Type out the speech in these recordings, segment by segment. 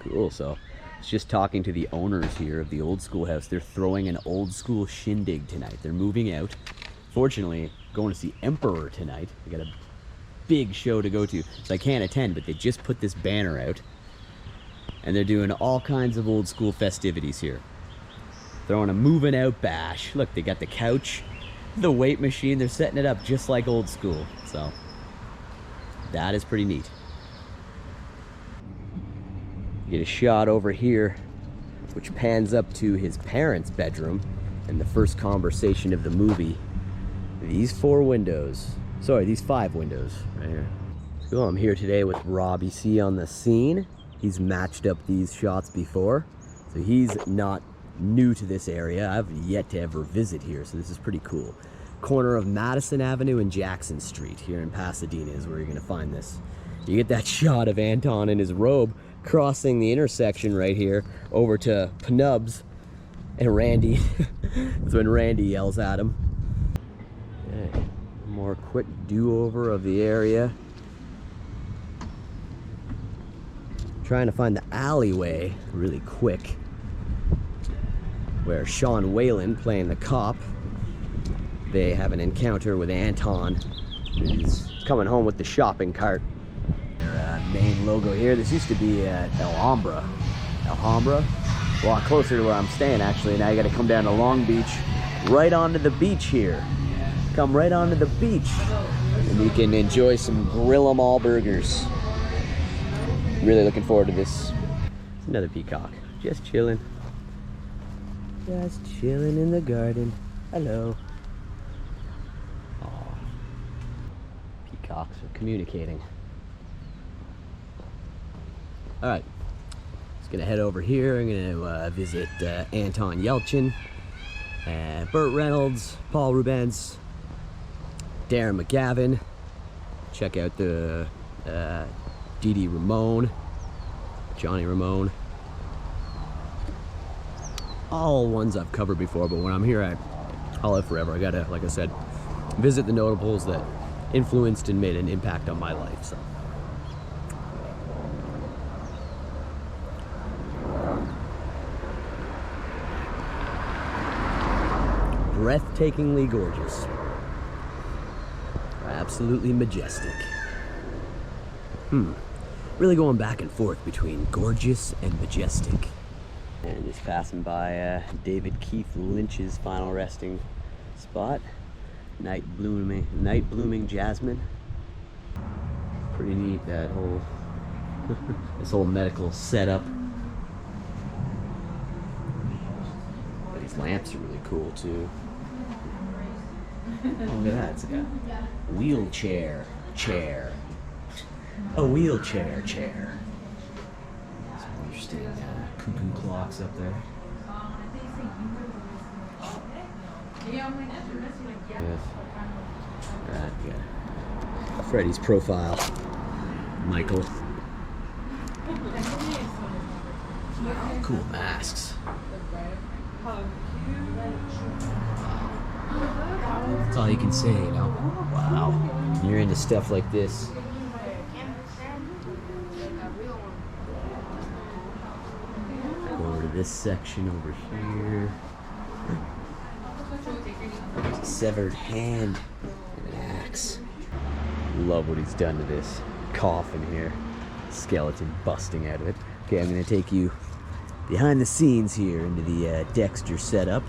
Cool. So it's just talking to the owners here of the old school house. They're throwing an old school shindig tonight. They're moving out. Fortunately, going to see Emperor tonight. I got a big show to go to, so I can't attend, but they just put this banner out and they're doing all kinds of old school festivities here. Throwing a moving out bash. Look, they got the couch, the weight machine. They're setting it up just like old school. So that is pretty neat. You get a shot over here, which pans up to his parents' bedroom and the first conversation of the movie. These 4 windows, sorry, these 5 windows right here. So I'm here today with Robbie C on the scene. He's matched up these shots before, so he's not new to this area. I've yet to ever visit here, so this is pretty cool. Corner of Madison Avenue and Jackson Street here in Pasadena is where you're gonna find this. You get that shot of Anton in his robe crossing the intersection right here over to Penubs and Randy. That's when Randy yells at him. Okay. More quick do-over of the area. Trying to find the alleyway really quick where Sean Whalen, playing the cop, they have an encounter with Anton, who's coming home with the shopping cart. Their main logo here. This used to be Alhambra. A lot closer to where I'm staying actually. Now you got to come down to Long Beach, right onto the beach here. Come right onto the beach, and you can enjoy some Grill 'em all burgers. Really looking forward to this. It's another peacock, just chilling. Just chilling in the garden. Hello. Oh, peacocks are communicating. All right, just gonna head over here. I'm gonna visit Anton Yelchin, Burt Reynolds, Paul Rubens, Darren McGavin. Check out the Dee Dee Ramone, Johnny Ramone. All ones I've covered before, but when I'm here, I'll live forever. I gotta, like I said, visit the notables that influenced and made an impact on my life. So. Breathtakingly gorgeous. Absolutely majestic. Really going back and forth between gorgeous and majestic. And just passing by David Keith Lynch's final resting spot. Night blooming jasmine. Pretty neat, that whole this whole medical setup. But these lamps are really cool too. Oh, look at that, it's like a wheelchair chair. A wheelchair chair. Some interesting cuckoo clocks up there. Yes. Right, yeah. Freddy's profile. Michael. Oh, cool masks. That's all you can say, you know? Wow. You're into stuff like this. Over to this section over here. There's a severed hand and an axe. Love what he's done to this coffin here. Skeleton busting out of it. Okay, I'm gonna take you behind the scenes here into the Dexter setup.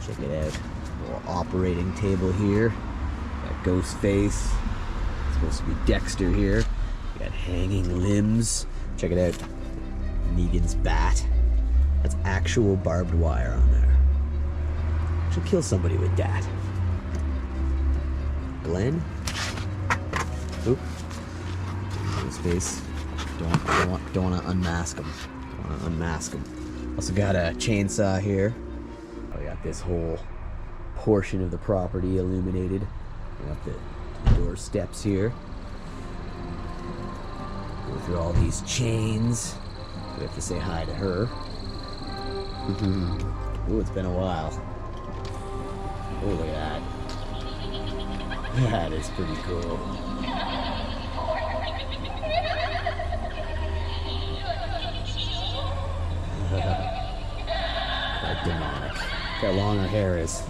Check it out. Little operating table here. Got Ghostface. It's supposed to be Dexter here. Got hanging limbs. Check it out. Negan's bat. That's actual barbed wire on there. Should kill somebody with that. Glenn. Oop. Ghostface. Don't want to unmask him. Don't want to unmask him. Also got a chainsaw here. We got this whole portion of the property illuminated. Up the door steps here. Go through all these chains. We have to say hi to her. Ooh, it's been a while. Oh, look at that. That is pretty cool. demonic. Look how long her hair is.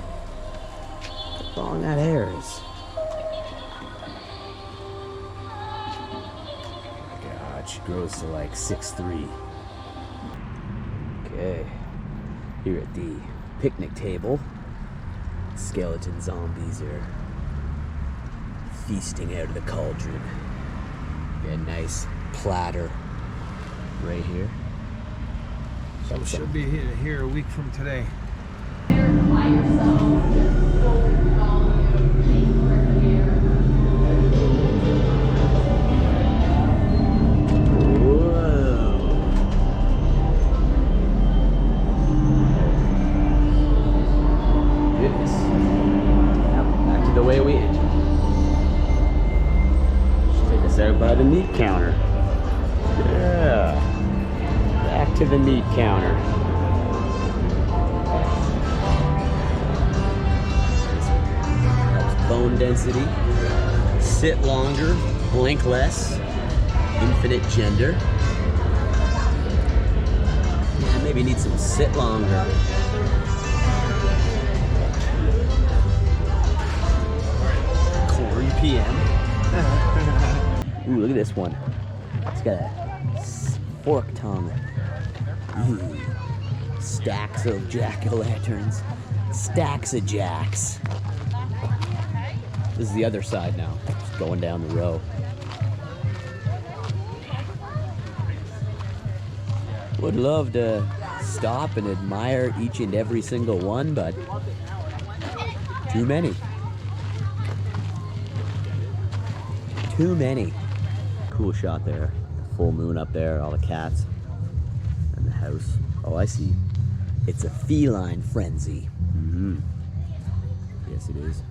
Look how long that hair is. God, she grows to like 6'3". Okay, here at the picnic table, skeleton zombies are feasting out of the cauldron. Got a nice platter right here. So we should be here a week from today. By the meat counter. Yeah. Back to the meat counter. Helps bone density. Sit longer. Blink less. Infinite gender. Yeah, maybe need some sit longer. Corn PM. Ooh, look at this one. It's got a fork tongue. Ooh. Stacks of jack-o'-lanterns. Stacks of jacks. This is the other side now. Just going down the row. Would love to stop and admire each and every single one, but too many. Too many. Cool shot there. Full moon up there, all the cats, and the house. Oh, I see. It's a feline frenzy. Mm-hmm. Yes, it is.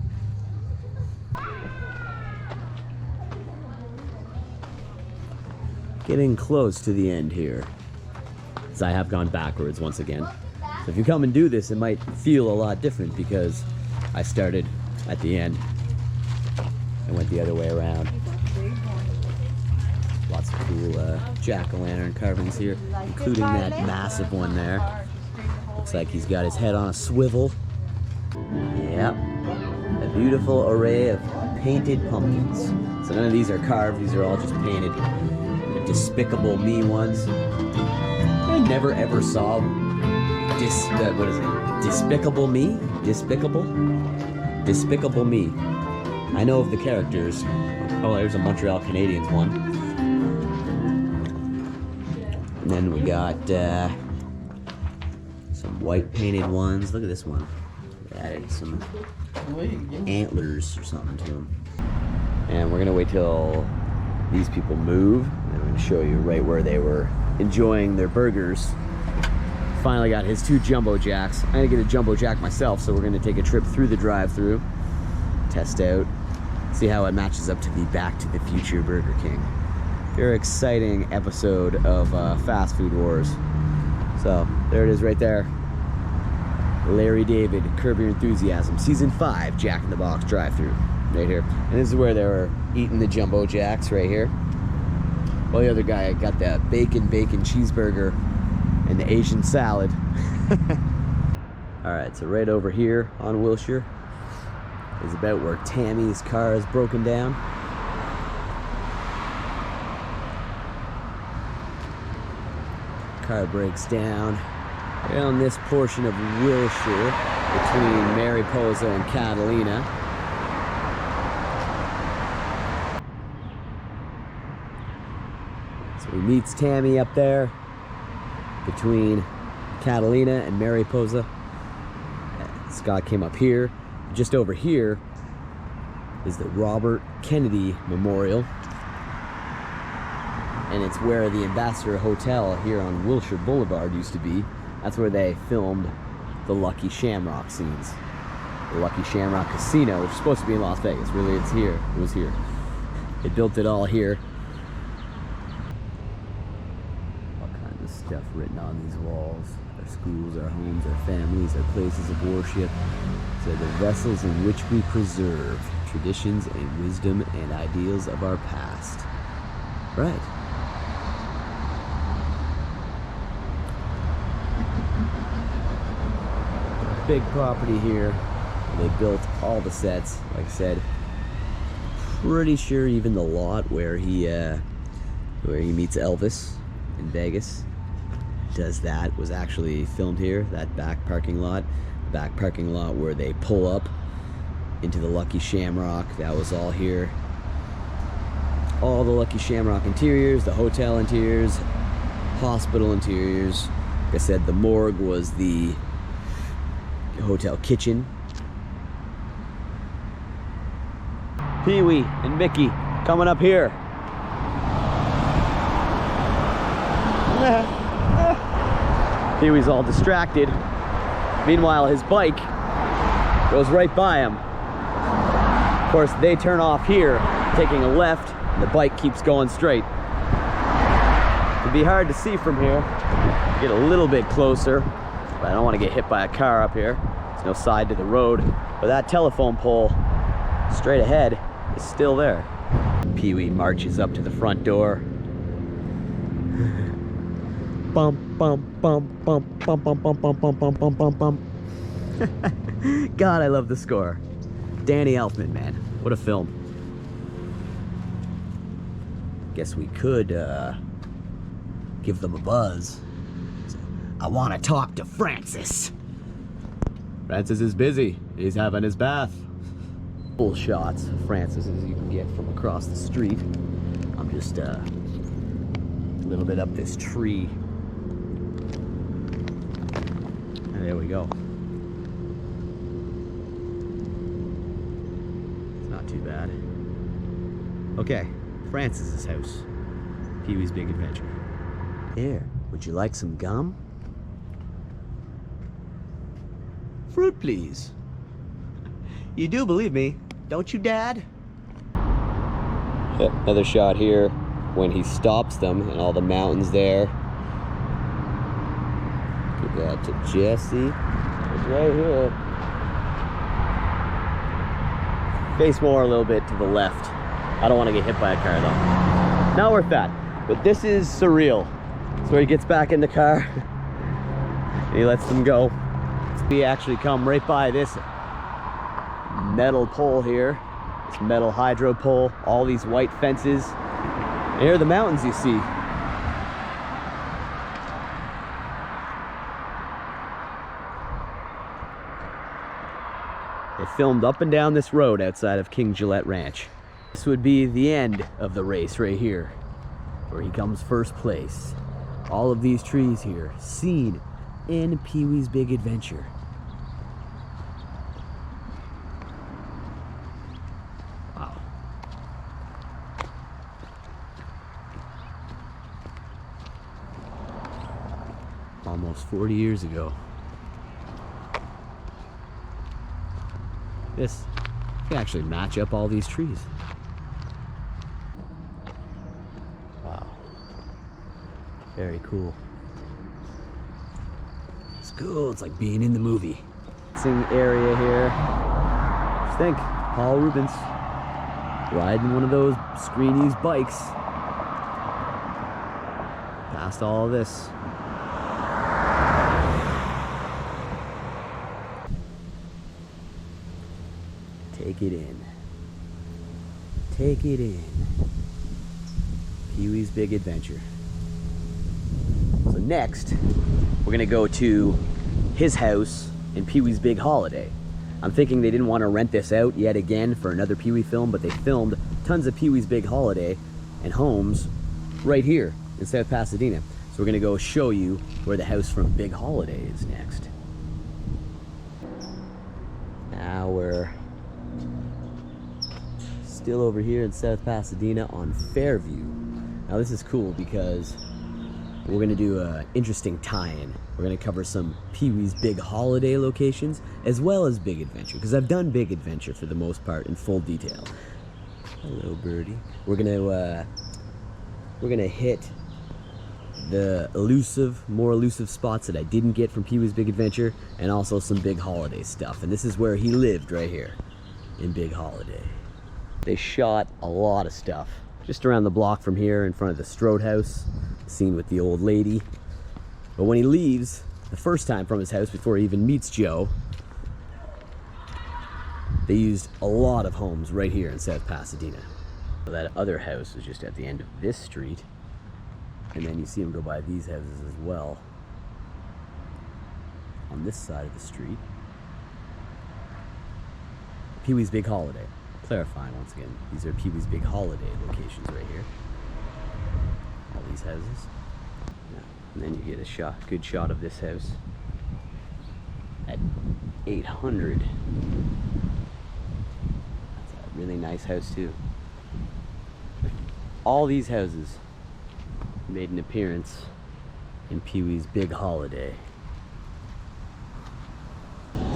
Getting close to the end here. As I have gone backwards once again. So if you come and do this, it might feel a lot different because I started at the end and went the other way around. Lots of cool jack-o'-lantern carvings here, including that massive one there. Looks like he's got his head on a swivel. Yep. A beautiful array of painted pumpkins. So none of these are carved, these are all just painted. The Despicable Me ones. I never ever saw what is it? Despicable Me? Despicable? Despicable Me. I know of the characters. Oh, there's a Montreal Canadiens one. And then we got some white painted ones. Look at this one. They added some antlers or something to them. And we're gonna wait till these people move. And I'm gonna show you right where they were enjoying their burgers. Finally got his 2 jumbo jacks. I'm gonna get a jumbo jack myself, so we're gonna take a trip through the drive-thru, test out, see how it matches up to the Back to the Future Burger King. Very exciting episode of Fast Food Wars. So there it is right there. Larry David, Curb Your Enthusiasm, Season 5, Jack in the Box drive-thru, right here. And this is where they were eating the jumbo jacks right here. Well, the other guy got the bacon cheeseburger and the Asian salad. All right, so right over here on Wilshire is about where Tammy's car is broken down. Car breaks down on this portion of Wilshire between Mariposa and Catalina. So he meets Tammy up there between Catalina and Mariposa. Scott came up here. Just over here is the Robert Kennedy Memorial. And it's where the Ambassador Hotel here on Wilshire Boulevard used to be. That's where they filmed the Lucky Shamrock scenes. The Lucky Shamrock Casino, which is supposed to be in Las Vegas. Really, it's here. It was here. They built it all here. All kinds of stuff written on these walls. Our schools, our homes, our families, our places of worship. So the vessels in which we preserve traditions and wisdom and ideals of our past. Right. big property here. They built all the sets, like I said. Pretty sure even the lot where he meets Elvis in Vegas was actually filmed here. That back parking lot where they pull up into the Lucky Shamrock, that was all here. All the Lucky Shamrock interiors, the hotel interiors, hospital interiors. Like I said, the morgue was the hotel kitchen. Pee-wee and Mickey coming up here. Pee-wee's all distracted. Meanwhile, his bike goes right by him. Of course, they turn off here, taking a left, and the bike keeps going straight. It'd be hard to see from here. Get a little bit closer, but I don't want to get hit by a car up here. There's no side to the road. But that telephone pole straight ahead is still there. Pee-wee marches up to the front door. Bump, bump, bump, bump, bump, bump, bump, bump, bump, bump, bump, bump, bump. God, I love the score. Danny Elfman, man. What a film. Guess we could give them a buzz. I want to talk to Francis. Francis is busy. He's having his bath. Full shots of Francis as you can get from across the street. I'm just a little bit up this tree. And there we go. It's not too bad. Okay, Francis's house. Pee-wee's Big Adventure. Here, would you like some gum? Fruit, please. You do believe me, don't you, Dad? Another shot here when he stops them and all the mountains there. Give that to Jesse. It's right here. Face more a little bit to the left. I don't want to get hit by a car though. Not worth that. But this is surreal. It's where he gets back in the car and he lets them go. We actually come right by this metal pole here, this metal hydro pole, all these white fences. And here are the mountains you see. They filmed up and down this road outside of King Gillette Ranch. This would be the end of the race right here, where he comes first place. All of these trees here, seen in Pee-wee's Big Adventure. Wow. Almost 40 years ago. This can actually match up all these trees. Wow. Very cool. It's cool. It's like being in the movie. Sing area here. Just think, Paul Rubens riding one of those Screenies bikes past all of this. Take it in. Take it in. Pee-wee's Big Adventure. So next, we're gonna go to his house in Pee-wee's Big Holiday. I'm thinking they didn't want to rent this out yet again for another Pee-wee film, but they filmed tons of Pee-wee's Big Holiday and homes right here in South Pasadena. So we're gonna go show you where the house from Big Holiday is next. Now we're still over here in South Pasadena on Fairview. Now this is cool because we're gonna do an interesting tie-in. We're gonna cover some Pee-wee's Big Holiday locations as well as Big Adventure, because I've done Big Adventure for the most part in full detail. Hello, birdie. We're gonna hit the more elusive spots that I didn't get from Pee-wee's Big Adventure, and also some Big Holiday stuff. And this is where he lived, right here in Big Holiday. They shot a lot of stuff just around the block from here in front of the Strode house, scene with the old lady. But when he leaves the first time from his house before he even meets Joe, They used a lot of homes right here in South Pasadena. That other house is just at the end of this street. And then you see them go by these houses as well. On this side of the street. Pee-wee's Big Holiday. Clarifying once again, these are Pee-wee's Big Holiday locations right here. All these houses. Yeah. And then you get a good shot of this house at 800. That's a really nice house too. All these houses made an appearance in Pee-wee's Big Holiday.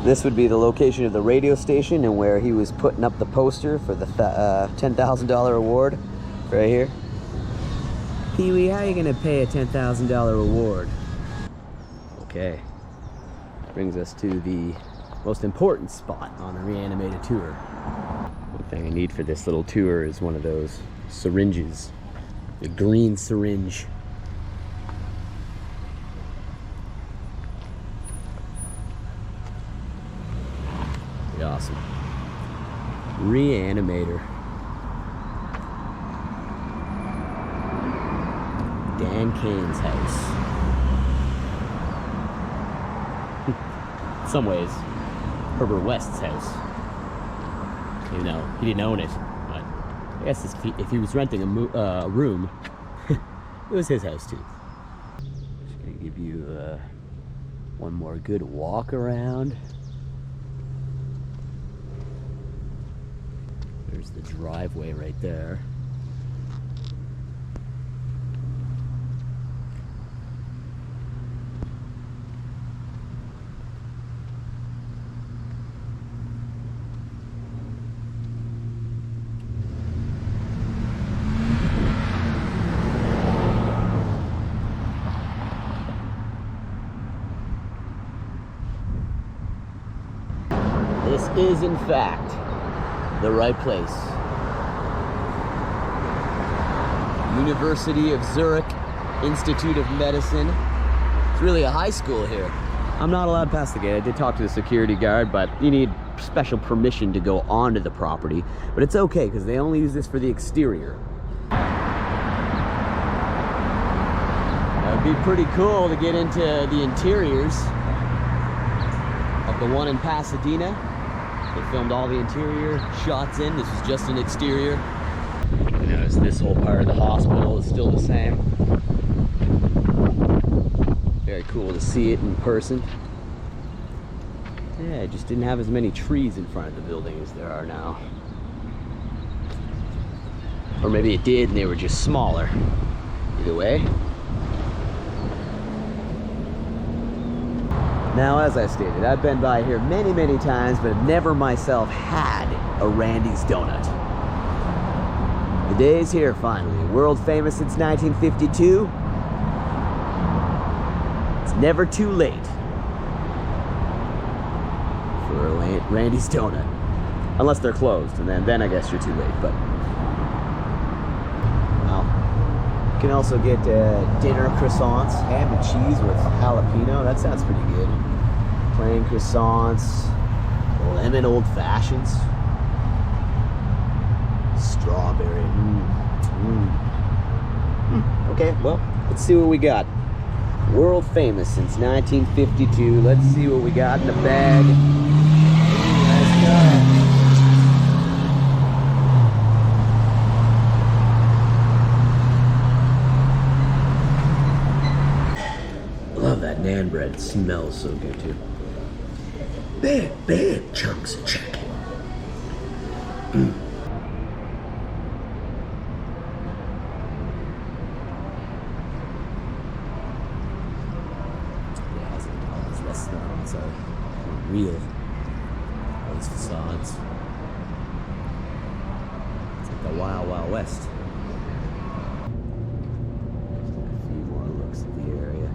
This would be the location of the radio station and where he was putting up the poster for the $10,000 award right here. Pee-wee, how are you gonna pay a $10,000 award? Okay, brings us to the most important spot on the Re-Animator tour. One thing I need for this little tour is one of those syringes, the green syringe. Pretty awesome. Re-Animator. Dan Kane's house. In some ways, Herbert West's house. Even though he didn't own it, but I guess if he was renting a room, it was his house too. Just gonna give you one more good walk around. There's the driveway right there. This is, in fact, the right place. University of Zurich Institute of Medicine. It's really a high school here. I'm not allowed past the gate. I did talk to the security guard, but you need special permission to go onto the property. But it's okay, because they only use this for the exterior. It would be pretty cool to get into the interiors of the one in Pasadena. They filmed all the interior shots in. This is just an exterior. You notice this whole part of the hospital is still the same. Very cool to see it in person. Yeah, it just didn't have as many trees in front of the building as there are now. Or maybe it did and they were just smaller. Either way. Now, as I stated, I've been by here many, many times, but have never myself had a Randy's Donut. The day is here finally. World famous since 1952. It's never too late for a Randy's Donut. Unless they're closed, and then I guess you're too late, but... Well, you can also get dinner croissants, ham and cheese with jalapeno. That sounds pretty good. Plain croissants, lemon old fashions, strawberry. Okay, well, let's see what we got. World famous since 1952. Let's see what we got in the bag. Let's go. Love that naan bread. It smells so good too. Big chunks of chicken. All these restaurants are real. All these facades. It's like the Wild Wild West. A few more looks at the area.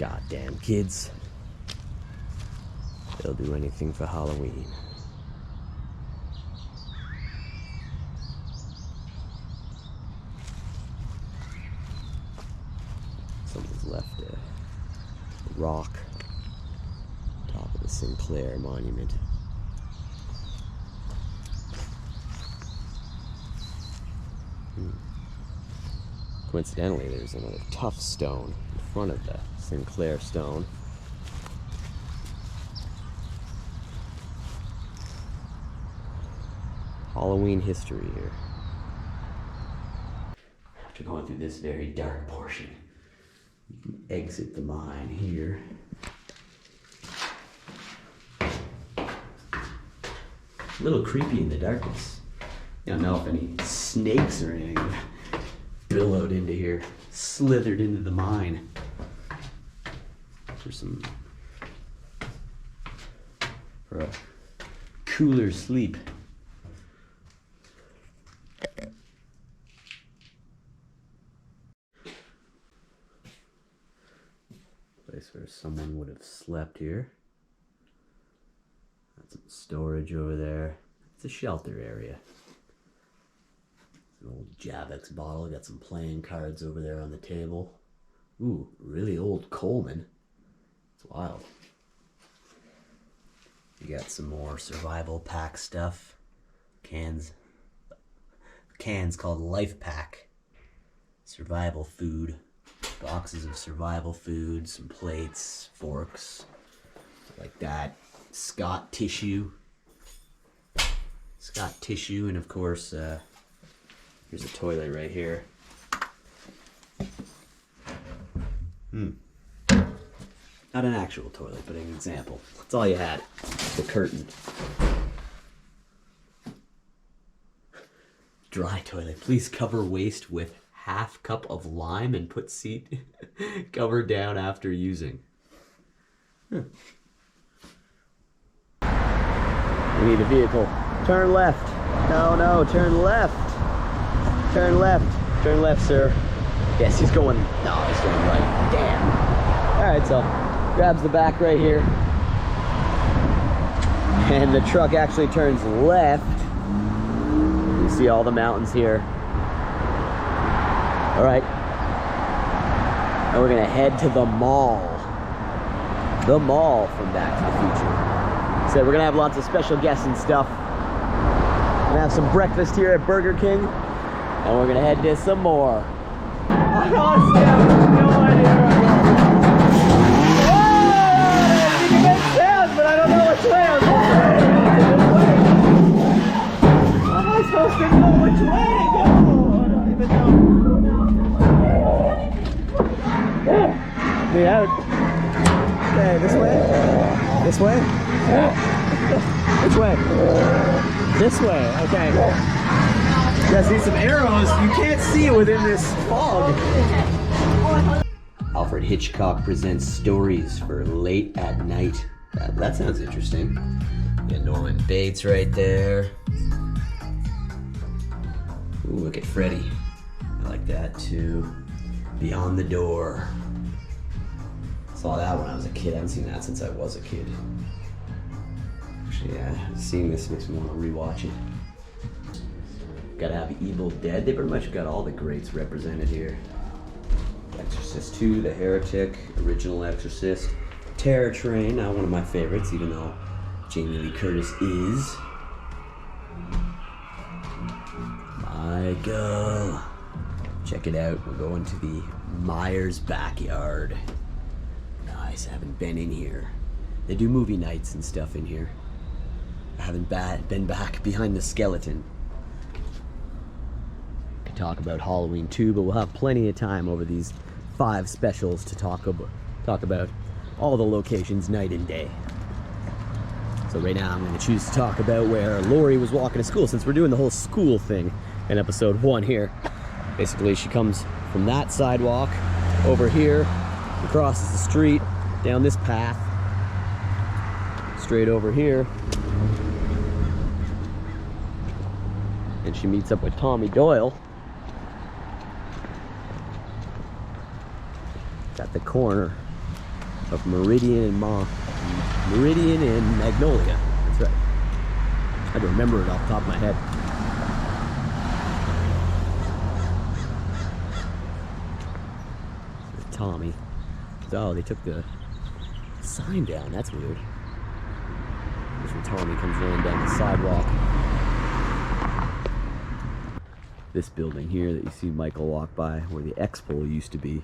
Goddamn kids. They'll do anything for Halloween. Someone's left a rock on top of the Sinclair monument. Coincidentally, there's another tough stone in front of the Sinclair stone. Halloween history here. After going through this very dark portion, you can exit the mine here. A little creepy in the darkness. I don't know if any snakes or anything billowed into here, slithered into the mine for a cooler sleep. Place where someone would have slept here. Got some storage over there. It's a shelter area. An old Javix bottle. Got some playing cards over there on the table. Ooh, really old Coleman. It's wild. You got some more survival pack stuff. Cans called Life Pack. Survival food. Boxes of survival food. Some plates, forks, like that. Scott tissue. Scott tissue, and of course, here's a toilet right here. Not an actual toilet, but an example. That's all you had. The curtain. Dry toilet. Please cover waste with half cup of lime and put seat cover down after using. We need a vehicle. Turn left. No, turn left. Turn left. Turn left, sir. Yes, he's going. No, he's going right. Damn. Alright, so grabs the back right here. And the truck actually turns left. You see all the mountains here. Alright. And we're gonna head to the mall. The mall from Back to the Future. So we're gonna have lots of special guests and stuff. We're gonna have some breakfast here at Burger King. And we're gonna head to some more. I honestly have no idea where I'm going. Oh, I think it makes sounds, but I don't know which way I'm going. How am I supposed to know which way to go? I don't even know. Yeah. Me out. Okay, this way? This way? Which way? This way, okay. Yeah, see some arrows. You can't see within this fog. Alfred Hitchcock presents stories for late at night. That sounds interesting. Yeah, Norman Bates right there. Ooh, look at Freddy. I like that too. Beyond the Door. Saw that when I was a kid. I haven't seen that since I was a kid. Actually, yeah, seeing this makes me want to rewatch it. Gotta have Evil Dead. They pretty much got all the greats represented here. Exorcist 2, The Heretic, Original Exorcist, Terror Train, now one of my favorites, even though Jamie Lee Curtis is. Michael. Check it out. We're going to the Myers backyard. Nice, I haven't been in here. They do movie nights and stuff in here. I haven't been back behind the skeleton. Could talk about Halloween too, but we'll have plenty of time over these 5 specials to talk about all the locations night and day. So right now I'm going to choose to talk about where Lori was walking to school, since we're doing the whole school thing in episode 1 here. Basically, she comes from that sidewalk over here, crosses the street, down this path, straight over here, and she meets up with Tommy Doyle at the corner of Meridian and Magnolia. That's right. I had to remember it off the top of my head. So Tommy. Oh, they took the sign down. That's weird. Here's when Tommy comes running down the sidewalk. This building here that you see Michael walk by, where the Expo used to be,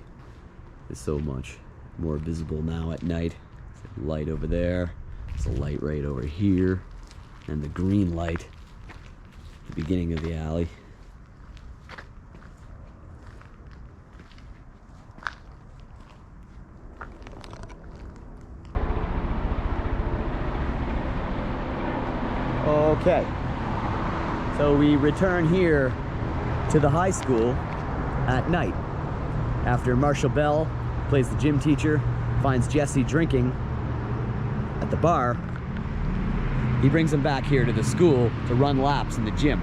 is so much more visible now at night. There's a light over there. There's a light right over here. And the green light at the beginning of the alley. Okay, so we return here to the high school at night after Marshall Bell plays the gym teacher, finds Jesse drinking at the bar. He brings him back here to the school to run laps in the gym.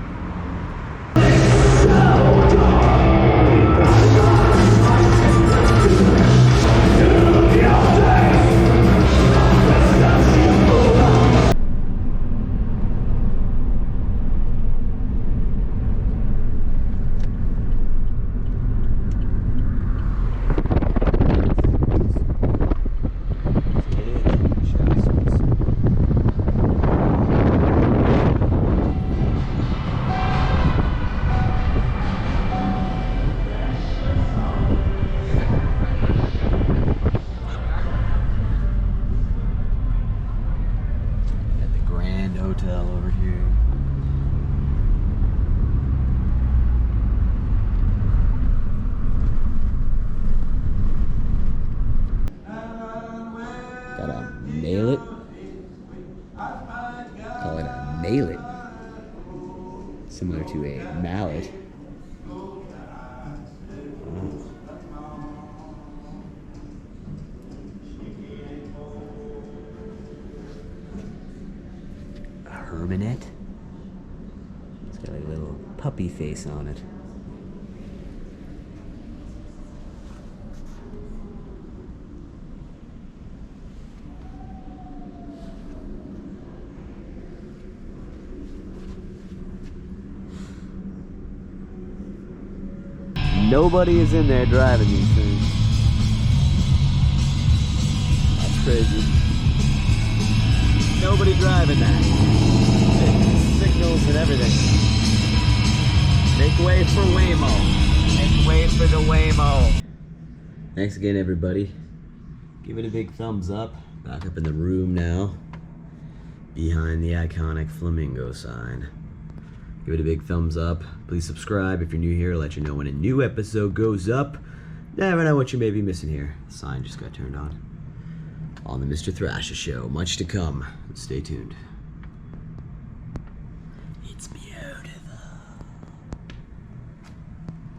Hotel over here. Gotta nail it. Call it a nail it. Similar to a mallet. Hermanette. It's got a little puppy face on it. Nobody is in there driving these things. That's crazy. Nobody driving that. Signals and everything. Make way for Waymo. Make way for the Waymo. Thanks again, everybody. Give it a big thumbs up. Back up in the room now, behind the iconic flamingo sign. Give it a big thumbs up. Please subscribe if you're new here. I'll let you know when a new episode goes up. Never know what you may be missing here. The sign just got turned on the Mr. Thrasher Show. Much to come. Stay tuned.